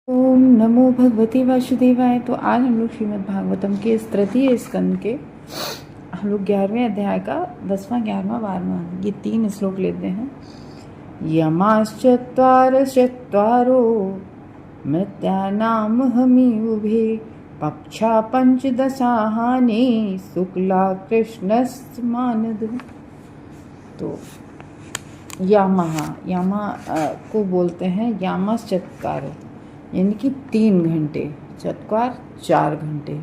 ओम नमो भगवते वासुदेवाय। तो आज हम लोग श्रीमद् भागवतम के इस तृतीय स्कंद के हम लोग 11वें अध्याय का 10वां 11वां 12वां ये 3 श्लोक लेते हैं। यमाश्चत्वारश्चत्वारो मृत्यानाम हमी उभे पक्षा पंचदशाहानि शुक्ला कृष्णस्मानद। तो यामा को बोलते हैं यामाश्चत्वारो, यानी कि 3 घंटे, चत्वार 4 घंटे,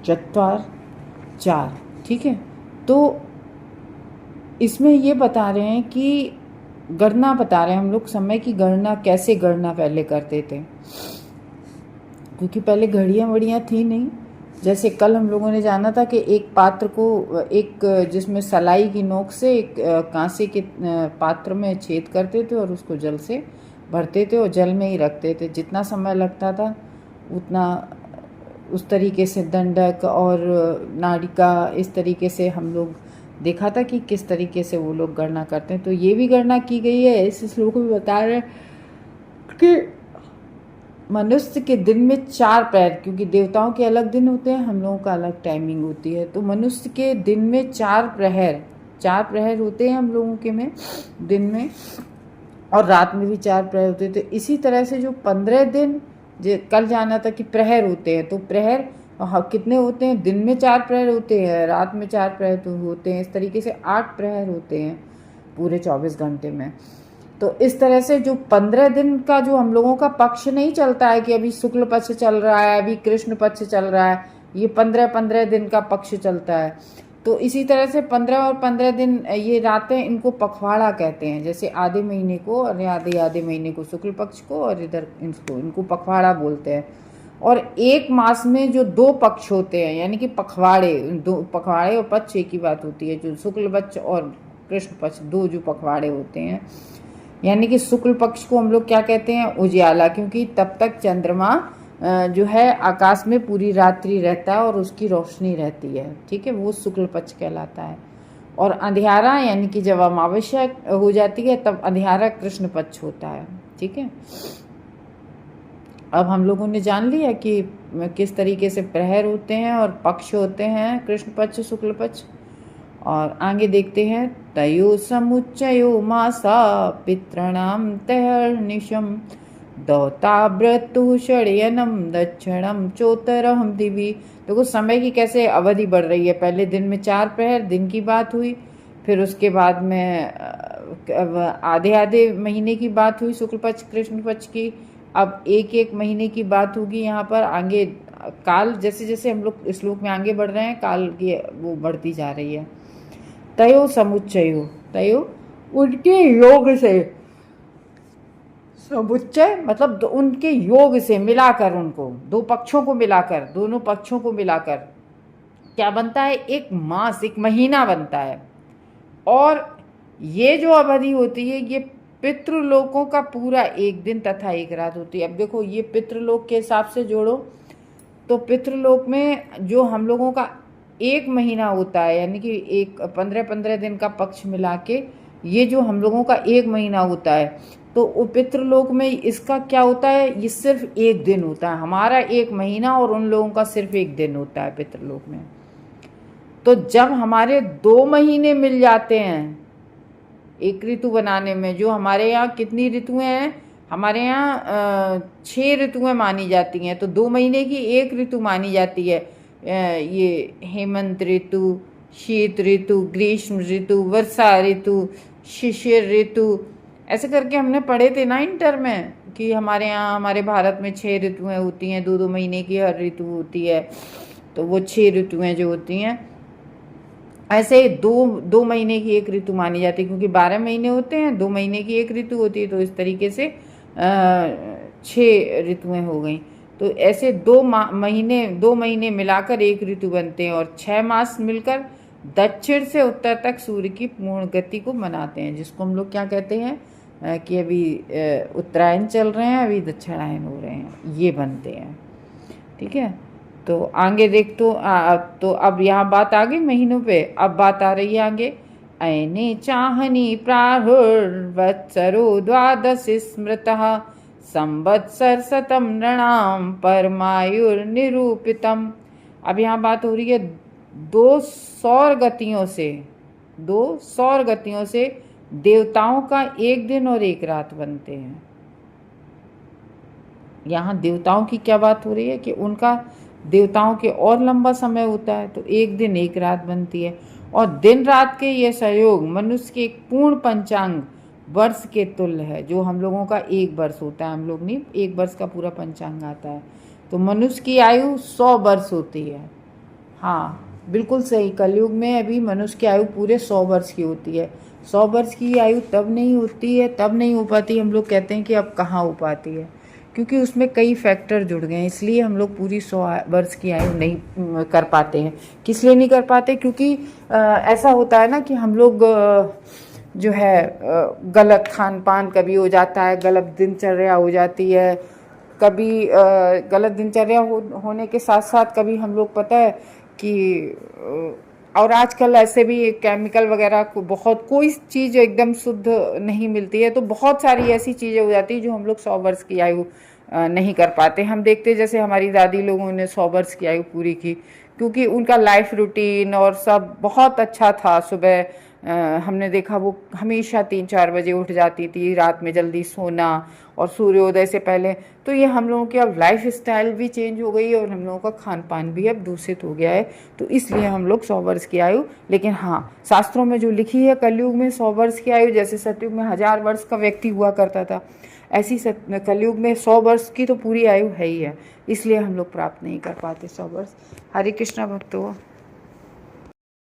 चत्वार 4, ठीक है। तो इसमें ये बता रहे हैं कि गणना बता रहे हैं हम लोग, समय की गणना कैसे गणना पहले करते थे, क्योंकि पहले घड़ियाँ वड़ियाँ थी नहीं। जैसे कल हम लोगों ने जाना था कि एक पात्र को, एक जिसमें सलाई की नोक से एक कांसे के पात्र में छेद करते थे और उसको जल से भरते थे और जल में ही रखते थे। जितना समय लगता था उतना उस तरीके से दंडक और नाड़िका, इस तरीके से हम लोग देखा था कि किस तरीके से वो लोग गणना करते हैं। तो ये भी गणना की गई है। इस श्लोक में बता रहे हैं कि मनुष्य के दिन में 4 प्रहर, क्योंकि देवताओं के अलग दिन होते हैं, हम लोगों का अलग टाइमिंग होती है। तो मनुष्य के दिन में 4 प्रहर होते हैं हम लोगों के में दिन में, और रात में भी 4 प्रहर होते थे। इसी तरह से जो 15 दिन, कल जाना था कि प्रहर होते हैं, तो प्रहर कितने होते हैं? दिन में 4 प्रहर होते हैं, रात में 4 प्रहर तो होते हैं। इस तरीके से 8 प्रहर होते हैं पूरे 24 घंटे में। तो इस तरह से जो 15 दिन का जो हम लोगों का पक्ष नहीं चलता है कि अभी शुक्ल पक्ष चल रहा है, अभी कृष्ण पक्ष चल रहा है, ये 15-15 दिन का पक्ष चलता है। तो इसी तरह से 15 और 15 दिन ये रातें, इनको पखवाड़ा कहते हैं। जैसे आधे महीने को और आधे महीने को शुक्ल पक्ष को, और इधर इनको पखवाड़ा बोलते हैं। और एक मास में जो 2 पक्ष होते हैं, यानी कि पखवाड़े, 2 पखवाड़े और पक्ष एक ही बात होती है। जो शुक्ल पक्ष और कृष्ण पक्ष, 2 जो पखवाड़े होते हैं, यानी कि शुक्ल पक्ष को हम लोग क्या कहते हैं? उजियाला, क्योंकि तब तक चंद्रमा जो है आकाश में पूरी रात्रि रहता है और उसकी रोशनी रहती है, ठीक है, वो शुक्ल पक्ष कहलाता है। और अंधियारा, यानी कि जब अमावस्या हो जाती है तब अंधियारा कृष्ण पक्ष होता है, ठीक है। अब हम लोगों ने जान लिया कि किस तरीके से प्रहर होते हैं और पक्ष होते हैं, कृष्ण पक्ष शुक्ल पक्ष। और आगे देखते हैं, तयो समुच्चयो मासा पितृणाम तहर्निशम दौताव्रतु षडयनम दक्षिणम चोतरहम दिवी। देखो समय की कैसे अवधि बढ़ रही है। पहले दिन में 4 प्रहर दिन की बात हुई, फिर उसके बाद में आधे महीने की बात हुई शुक्ल पक्ष कृष्ण पक्ष की। अब एक महीने की बात होगी यहाँ पर आगे। काल जैसे जैसे हम लोग श्लोक में आगे बढ़ रहे हैं, काल की वो बढ़ती जा रही है। तयो समुच्चयो, तयो उनके योग से, समुच्चय मतलब उनके योग से मिलाकर, उनको 2 पक्षों को मिलाकर, दोनों पक्षों को मिलाकर क्या बनता है? एक मास, एक महीना बनता है। और ये जो अवधि होती है ये पितृलोकों का पूरा 1 दिन तथा 1 रात होती है। अब देखो ये पितृलोक के हिसाब से जोड़ो, तो पितृलोक में जो हम लोगों का 1 महीना होता है, यानी कि एक 15-15 दिन का पक्ष मिला के ये जो हम लोगों का 1 महीना होता है, तो वो पितृलोक में इसका क्या होता है? ये सिर्फ 1 दिन होता है। हमारा 1 महीना और उन लोगों का सिर्फ 1 दिन होता है पितृलोक में। तो जब हमारे 2 महीने मिल जाते हैं एक ऋतु बनाने में, जो हमारे यहाँ कितनी ऋतुएं हैं? हमारे यहाँ 6 ऋतुएं मानी जाती हैं। तो 2 महीने की 1 ऋतु मानी जाती है। ये हेमंत ऋतु, शीत ऋतु, ग्रीष्म ऋतु, वर्षा ऋतु, शिशिर ऋतु, ऐसे करके हमने पढ़े थे ना इंटर में कि हमारे यहाँ, हमारे भारत में 6 ऋतुएं होती हैं, 2-2 महीने की हर ऋतु होती है। तो वो 6 ऋतुएं जो होती हैं, ऐसे 2 महीने की 1 ऋतु मानी जाती है, क्योंकि 12 महीने होते हैं, 2 महीने की 1 ऋतु होती है। तो इस तरीके से 6 ऋतुएं हो गई। तो ऐसे 2 महीने मिलाकर 1 ऋतु बनते हैं, और 6 मास मिलकर दक्षिण से उत्तर तक सूर्य की पूर्ण गति को मनाते हैं, जिसको हम लोग क्या कहते हैं कि अभी उत्तरायण चल रहे हैं, अभी दक्षिणायन हो रहे हैं, ये बनते हैं, ठीक है। तो आगे देख, तो अब यहाँ बात आ गई महीनों पे। अब बात आ रही है आगे, अयने चाहनी प्राहुर्वत्सरो द्वादश स्मृतः संवत्सर शतम नृणाम परमायुर्निरूपितम। अब यहाँ बात हो रही है दो सौर गतियों से देवताओं का एक दिन और एक रात बनते हैं। यहाँ देवताओं की क्या बात हो रही है कि उनका देवताओं के और लंबा समय होता है, तो एक दिन एक रात बनती है। और दिन रात के ये सहयोग मनुष्य के एक पूर्ण पंचांग वर्ष के तुल्य है। जो हम लोगों का एक वर्ष होता है, हम लोग नहीं, एक वर्ष का पूरा पंचांग आता है, तो मनुष्य की आयु 100 वर्ष होती है। हाँ बिल्कुल सही, कलयुग में अभी मनुष्य की आयु पूरे 100 वर्ष की होती है। 100 वर्ष की आयु तब नहीं होती है, तब नहीं हो पाती, हम लोग कहते हैं कि अब कहाँ हो पाती है, क्योंकि उसमें कई फैक्टर जुड़ गए हैं, इसलिए हम लोग पूरी 100 वर्ष की आयु नहीं कर पाते हैं। किस लिए नहीं कर पाते? क्योंकि ऐसा होता है ना कि हम लोग जो है गलत खान पान कभी हो जाता है, गलत दिनचर्या हो जाती है, कभी गलत दिनचर्या होने के साथ साथ कभी हम लोग पता है कि और आजकल ऐसे भी केमिकल वगैरह को बहुत, कोई चीज़ एकदम शुद्ध नहीं मिलती है, तो बहुत सारी ऐसी चीज़ें हो जाती है जो हम लोग 100 वर्ष की आयु नहीं कर पाते। हम देखते जैसे हमारी दादी लोगों ने 100 वर्ष की आयु पूरी की, क्योंकि उनका लाइफ रूटीन और सब बहुत अच्छा था। सुबह हमने देखा वो हमेशा 3-4 बजे उठ जाती थी, रात में जल्दी सोना और सूर्योदय से पहले। तो ये हम लोगों की अब लाइफ स्टाइल भी चेंज हो गई है और हम लोगों का खान पान भी अब दूषित हो गया है, तो इसलिए हम लोग 100 वर्ष की आयु। लेकिन हाँ, शास्त्रों में जो लिखी है कलयुग में 100 वर्ष की आयु, जैसे सतयुग में 1000 वर्ष का व्यक्ति हुआ करता था, ऐसी कलयुग में 100 वर्ष की तो पूरी आयु है ही है, इसलिए हम लोग प्राप्त नहीं कर पाते 100 वर्ष। हरे कृष्णा भक्तों।